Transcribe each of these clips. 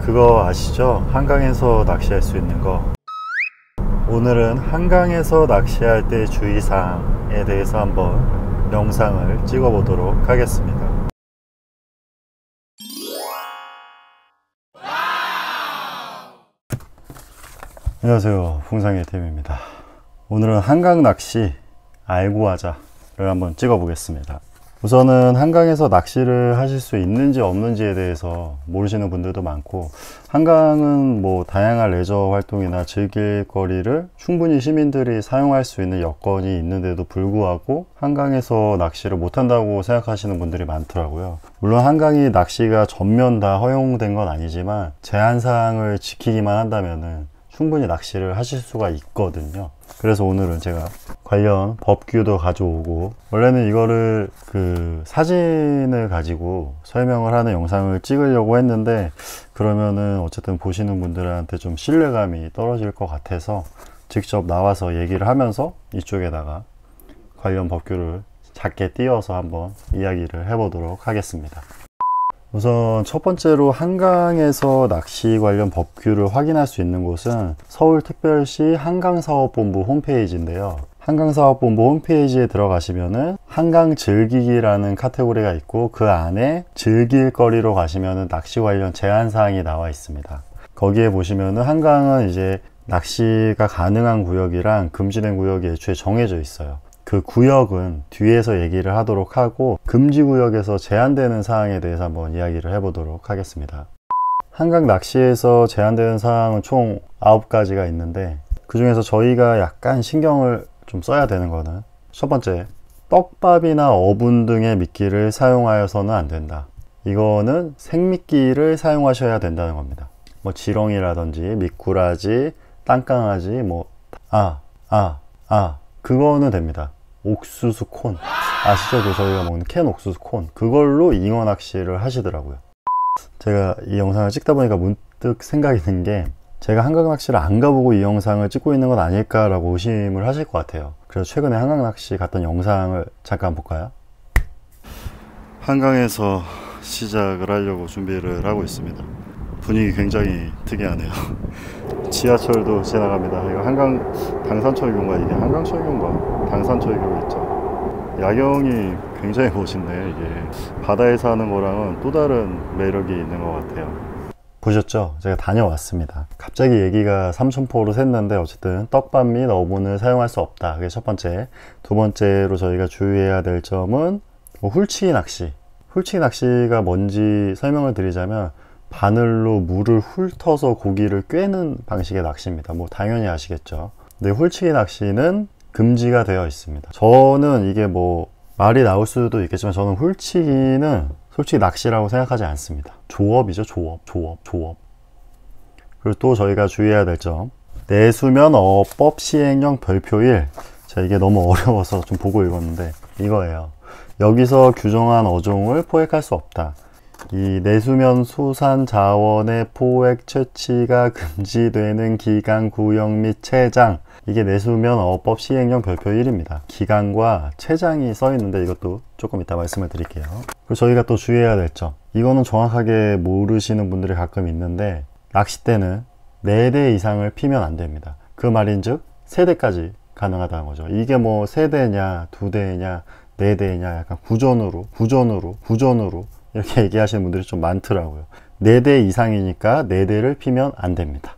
그거 아시죠? 한강에서 낚시할 수 있는 거. 오늘은 한강에서 낚시할 때 주의사항에 대해서 한번 영상을 찍어 보도록 하겠습니다. 안녕하세요, 풍상의 팀입니다. 오늘은 한강 낚시 알고 하자를 한번 찍어 보겠습니다. 우선은 한강에서 낚시를 하실 수 있는지 없는지에 대해서 모르시는 분들도 많고, 한강은 뭐 다양한 레저 활동이나 즐길 거리를 충분히 시민들이 사용할 수 있는 여건이 있는데도 불구하고 한강에서 낚시를 못한다고 생각하시는 분들이 많더라고요. 물론 한강이 낚시가 전면 다 허용된 건 아니지만 제한사항을 지키기만 한다면은 충분히 낚시를 하실 수가 있거든요. 그래서 오늘은 제가 관련 법규도 가져오고, 원래는 이거를 사진을 가지고 설명을 하는 영상을 찍으려고 했는데, 그러면은 어쨌든 보시는 분들한테 좀 신뢰감이 떨어질 것 같아서 직접 나와서 얘기를 하면서 이쪽에다가 관련 법규를 작게 띄워서 한번 이야기를 해보도록 하겠습니다. 우선 첫 번째로 한강에서 낚시 관련 법규를 확인할 수 있는 곳은 서울특별시 한강사업본부 홈페이지인데요. 한강사업본부 홈페이지에 들어가시면은 한강즐기기라는 카테고리가 있고, 그 안에 즐길 거리로 가시면은 낚시 관련 제한사항이 나와 있습니다. 거기에 보시면은 한강은 이제 낚시가 가능한 구역이랑 금지된 구역이 애초에 정해져 있어요. 그 구역은 뒤에서 얘기를 하도록 하고, 금지구역에서 제한되는 사항에 대해서 한번 이야기를 해보도록 하겠습니다. 한강 낚시에서 제한되는 사항은 총 9가지가 있는데, 그 중에서 저희가 약간 신경을 좀 써야 되는 거는, 첫 번째, 떡밥이나 어분 등의 미끼를 사용하여서는 안 된다. 이거는 생미끼를 사용하셔야 된다는 겁니다. 뭐 지렁이라든지 미꾸라지, 땅강아지, 그거는 됩니다. 옥수수 콘 아시죠? 저희가 먹는 캔 옥수수 콘, 그걸로 잉어 낚시를 하시더라고요. 제가 이 영상을 찍다 보니까 문득 생각이 든 게, 제가 한강 낚시를 안 가보고 이 영상을 찍고 있는 건 아닐까 라고 의심을 하실 것 같아요. 그래서 최근에 한강 낚시 갔던 영상을 잠깐 볼까요? 한강에서 시작을 하려고 준비를 하고 있습니다. 분위기 굉장히 특이하네요. 지하철도 지나갑니다. 이거 한강 당산철교인가? 이게 한강철교인가? 당산철교 있죠. 야경이 굉장히 멋있네. 이게 바다에서 하는 거랑은 또 다른 매력이 있는 것 같아요. 보셨죠? 제가 다녀왔습니다. 갑자기 얘기가 삼천포로 샜는데, 어쨌든 떡밥 및 어분을 사용할 수 없다. 그게 첫 번째. 두 번째로 저희가 주의해야 될 점은 훌치기 낚시. 훌치기 낚시가 뭔지 설명을 드리자면, 바늘로 물을 훑어서 고기를 꿰는 방식의 낚시입니다. 뭐 당연히 아시겠죠. 근데 훌치기 낚시는 금지가 되어 있습니다. 저는 이게 뭐 말이 나올 수도 있겠지만, 저는 훌치기는 솔직히 낚시라고 생각하지 않습니다. 조업이죠. 조업. 그리고 또 저희가 주의해야 될 점, 내수면 어법 시행령 별표 1. 자, 이게 너무 어려워서 좀 보고 읽었는데 이거예요. 여기서 규정한 어종을 포획할 수 없다. 이 내수면 수산 자원의 포획 채취가 금지되는 기간, 구역 및 체장, 이게 내수면 어법 시행령 별표 1입니다. 기간과 체장이 써 있는데 이것도 조금 이따 말씀을 드릴게요. 그리고 저희가 또 주의해야 될 점, 이거는 정확하게 모르시는 분들이 가끔 있는데, 낚싯대는 4대 이상을 피면 안 됩니다. 그 말인즉 3대까지 가능하다는 거죠. 이게 뭐 3대냐 2대냐 4대냐 약간 구전으로 이렇게 얘기하시는 분들이 좀 많더라고요. 4대 이상이니까 4대를 피면 안 됩니다.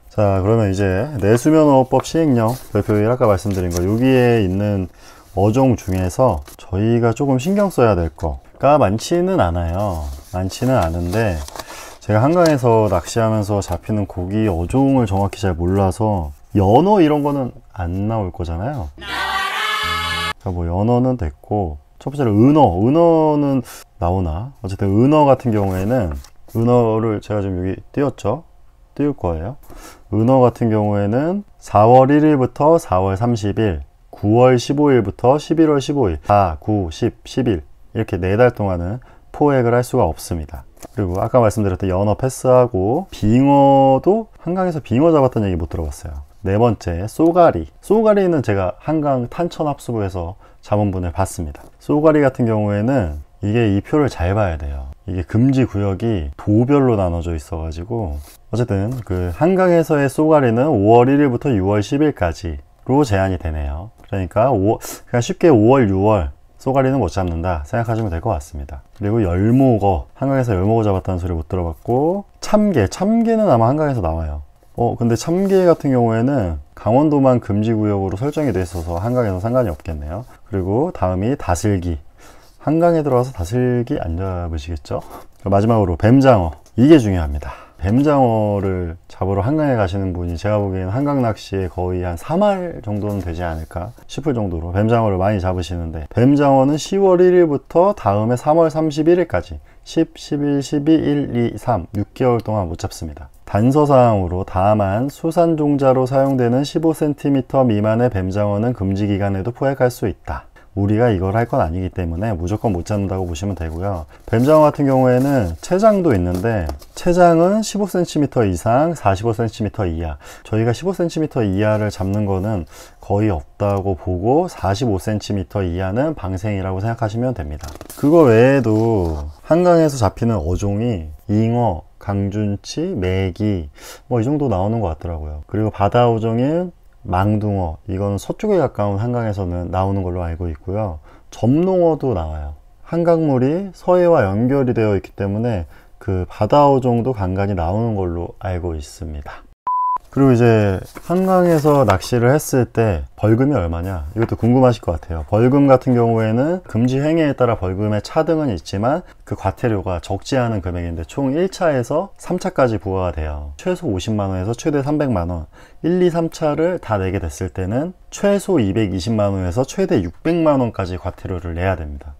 자, 그러면 이제 내수면어법 시행령 별표 1, 아까 말씀드린 거, 여기에 있는 어종 중에서 저희가 조금 신경 써야 될 거가 많지는 않아요. 많지는 않은데, 제가 한강에서 낚시하면서 잡히는 고기 어종을 정확히 잘 몰라서, 연어 이런 거는 안 나올 거잖아요. 자, 뭐 연어는 됐고, 첫 번째로 은어는 나오나? 어쨌든 은어 같은 경우에는, 은어를 제가 지금 여기 띄울 거예요. 은어 같은 경우에는 4월 1일부터 4월 30일, 9월 15일부터 11월 15일, 4, 9, 10, 11 이렇게 4달 동안은 포획을 할 수가 없습니다. 그리고 아까 말씀드렸던 연어 패스하고, 빙어도 한강에서 빙어 잡았다는 얘기 못 들어봤어요. 네 번째, 쏘가리는 제가 한강 탄천합수부에서 자문분을 봤습니다. 쏘가리 같은 경우에는 이게 이 표를 잘 봐야 돼요. 이게 금지 구역이 도별로 나눠져 있어 가지고 어쨌든 그 한강에서의 쏘가리는 5월 1일부터 6월 10일까지로 제한이 되네요. 그러니까 그냥 쉽게 5월 6월 쏘가리는 못 잡는다 생각하시면 될 것 같습니다. 그리고 열목어, 한강에서 열목어 잡았다는 소리 못 들어봤고, 참게는 아마 한강에서 나와요. 근데 참게 같은 경우에는 강원도만 금지구역으로 설정이 돼 있어서 한강에서 상관이 없겠네요. 그리고 다음이 다슬기. 한강에 들어가서 다슬기 안 잡으시겠죠? 마지막으로 뱀장어. 이게 중요합니다. 뱀장어를 잡으러 한강에 가시는 분이 제가 보기에는 한강 낚시에 거의 한 3할 정도는 되지 않을까 싶을 정도로 뱀장어를 많이 잡으시는데, 뱀장어는 10월 1일부터 다음에 3월 31일까지 10, 11, 12, 1, 2, 3 6개월 동안 못 잡습니다. 단서사항으로 다만 수산종자로 사용되는 15cm 미만의 뱀장어는 금지 기간에도 포획할 수 있다. 우리가 이걸 할 건 아니기 때문에 무조건 못 잡는다고 보시면 되고요. 뱀장어 같은 경우에는 체장도 있는데, 체장은 15cm 이상, 45cm 이하. 저희가 15cm 이하를 잡는 거는 거의 없다고 보고 45cm 이하는 방생이라고 생각하시면 됩니다. 그거 외에도 한강에서 잡히는 어종이 잉어, 강준치, 메기 뭐 이 정도 나오는 것 같더라고요. 그리고 바다 어종인 망둥어, 이건 서쪽에 가까운 한강에서는 나오는 걸로 알고 있고요. 점농어도 나와요. 한강물이 서해와 연결이 되어 있기 때문에 그 바다 어종도 간간히 나오는 걸로 알고 있습니다. 그리고 이제 한강에서 낚시를 했을 때 벌금이 얼마냐, 이것도 궁금하실 것 같아요. 벌금 같은 경우에는 금지 행위에 따라 벌금의 차등은 있지만 그 과태료가 적지 않은 금액인데 총 1차에서 3차까지 부과가 돼요. 최소 50만원에서 최대 300만원, 1, 2, 3차를 다 내게 됐을 때는 최소 220만원에서 최대 600만원까지 과태료를 내야 됩니다.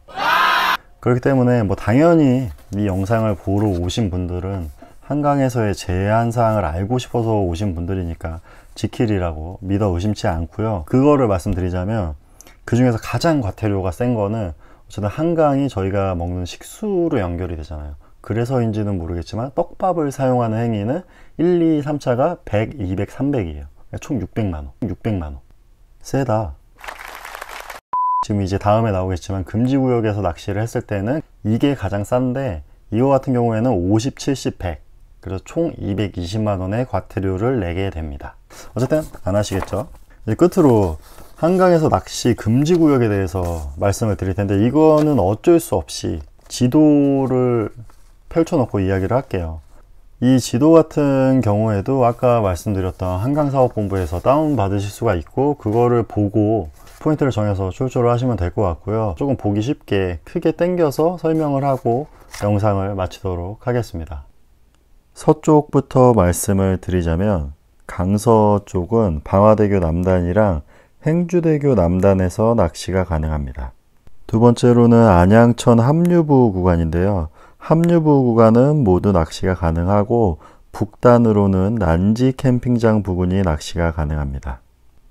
그렇기 때문에 뭐 당연히 이 영상을 보러 오신 분들은 한강에서의 제한사항을 알고 싶어서 오신 분들이니까 지키리라고 믿어 의심치 않고요. 그거를 말씀드리자면 그 중에서 가장 과태료가 센 거는 어쨌든 한강이 저희가 먹는 식수로 연결이 되잖아요. 그래서인지는 모르겠지만 떡밥을 사용하는 행위는 1, 2, 3차가 100, 200, 300이에요. 총 600만원. 세다. 지금 이제 다음에 나오겠지만 금지구역에서 낚시를 했을 때는 이게 가장 싼데, 이거 같은 경우에는 50, 70, 100. 그래서 총 220만원의 과태료를 내게 됩니다. 어쨌든 안 하시겠죠? 이제 끝으로 한강에서 낚시 금지구역에 대해서 말씀을 드릴 텐데, 이거는 어쩔 수 없이 지도를 펼쳐놓고 이야기를 할게요. 이 지도 같은 경우에도 아까 말씀드렸던 한강사업본부에서 다운 받으실 수가 있고, 그거를 보고 포인트를 정해서 출조를 하시면 될 것 같고요. 조금 보기 쉽게 크게 당겨서 설명을 하고 영상을 마치도록 하겠습니다. 서쪽부터 말씀을 드리자면, 강서 쪽은 방화대교 남단이랑 행주대교 남단에서 낚시가 가능합니다. 두 번째로는 안양천 합류부 구간인데요. 합류부 구간은 모두 낚시가 가능하고, 북단으로는 난지 캠핑장 부근이 낚시가 가능합니다.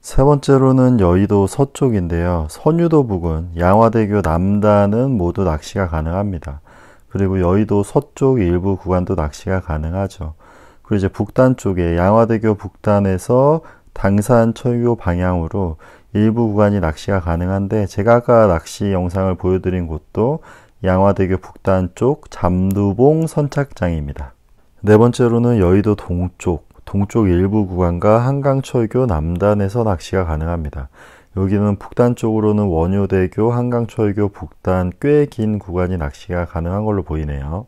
세 번째로는 여의도 서쪽인데요. 선유도 부근, 양화대교 남단은 모두 낚시가 가능합니다. 그리고 여의도 서쪽 일부 구간도 낚시가 가능하죠. 그리고 이제 북단 쪽에 양화대교 북단에서 당산 철교 방향으로 일부 구간이 낚시가 가능한데, 제가 아까 낚시 영상을 보여드린 곳도 양화대교 북단 쪽 잠두봉 선착장입니다. 네 번째로는 여의도 동쪽 일부 구간과 한강철교 남단에서 낚시가 가능합니다. 여기는 북단 쪽으로는 원효대교, 한강철교 북단 꽤 긴 구간이 낚시가 가능한 걸로 보이네요.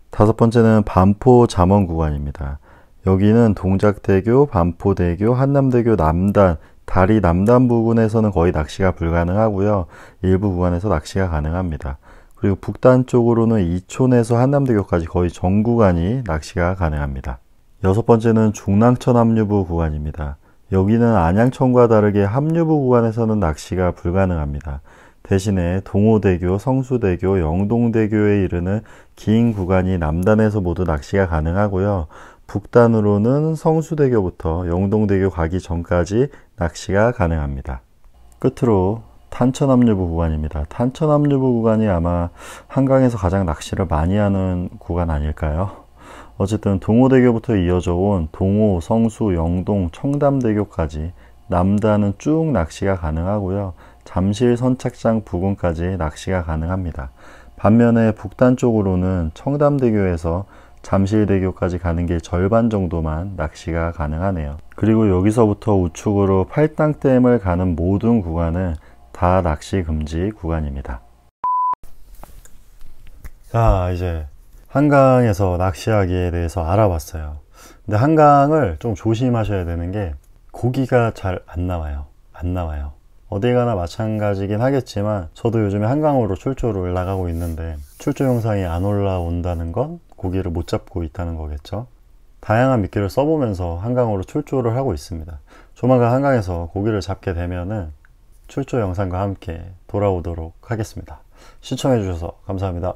다섯 번째는 반포 잠원 구간입니다. 여기는 동작대교, 반포대교, 한남대교 남단, 다리 남단 부근에서는 거의 낚시가 불가능하고요. 일부 구간에서 낚시가 가능합니다. 그리고 북단 쪽으로는 이촌에서 한남대교까지 거의 전 구간이 낚시가 가능합니다. 여섯 번째는 중랑천 합류부 구간입니다. 여기는 안양천과 다르게 합류부 구간에서는 낚시가 불가능합니다. 대신에 동호대교, 성수대교, 영동대교에 이르는 긴 구간이 남단에서 모두 낚시가 가능하고요. 북단으로는 성수대교부터 영동대교 가기 전까지 낚시가 가능합니다. 끝으로 탄천합류부 구간입니다. 탄천합류부 구간이 아마 한강에서 가장 낚시를 많이 하는 구간 아닐까요? 어쨌든 동호대교부터 이어져 온 동호, 성수, 영동, 청담대교까지 남단은 쭉 낚시가 가능하고요. 잠실 선착장 부근까지 낚시가 가능합니다. 반면에 북단 쪽으로는 청담대교에서 잠실대교까지 가는 길 절반 정도만 낚시가 가능하네요. 그리고 여기서부터 우측으로 팔당댐을 가는 모든 구간은 다 낚시 금지 구간입니다. 자, 이제 한강에서 낚시하기에 대해서 알아봤어요. 근데 한강을 좀 조심하셔야 되는 게 고기가 잘 안 나와요. 어디 가나 마찬가지긴 하겠지만 저도 요즘에 한강으로 출조를 나가고 있는데 출조 영상이 안 올라온다는 건 고기를 못 잡고 있다는 거겠죠. 다양한 미끼를 써보면서 한강으로 출조를 하고 있습니다. 조만간 한강에서 고기를 잡게 되면은 출조 영상과 함께 돌아오도록 하겠습니다. 시청해 주셔서 감사합니다.